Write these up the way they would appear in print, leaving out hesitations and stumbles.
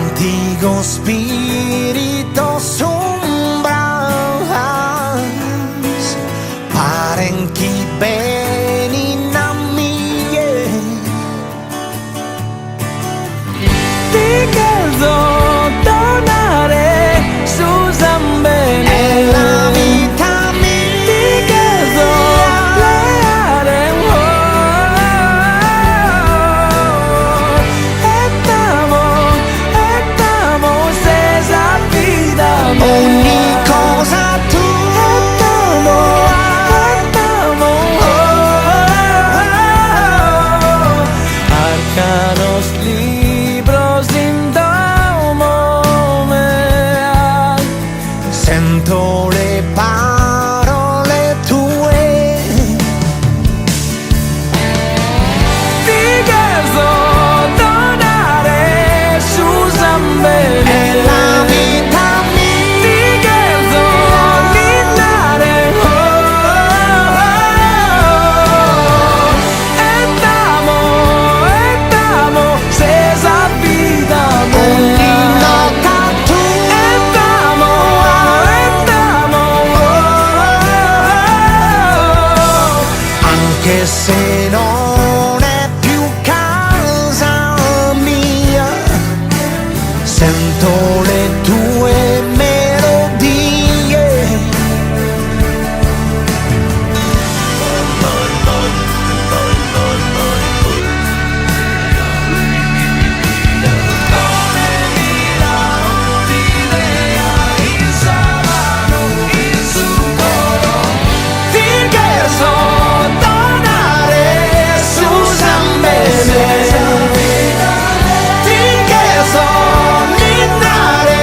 Antico spirito sombras, parenchi beni na mie. Ti chiedo tornare su Zambene. È la vita mia. Ti chiedo leare estamos esa vida. Ogni cosa tu arcanos libros in domo mea. sento le parole tue. Ti chiedo tornare su Zambene. È la vita mia. Ti chiedo ninnare estamos esa vida. Ogni nota tu. Anche se non è più casa mia, sento le tue melodie. Ti chiedo tornare su Zambene. Ti chiedo ninnare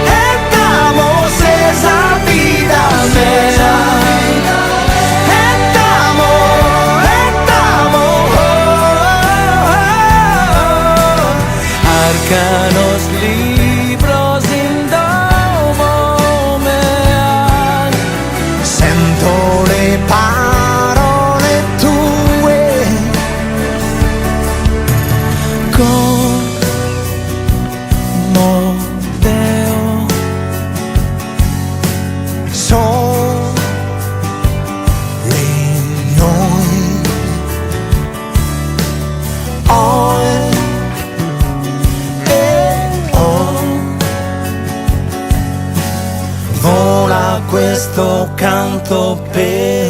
estamos esa vida mea. Arcanos libros in domo mea. Sento le parole tue. Como Deo Soli noi. Oi e vola questo canto per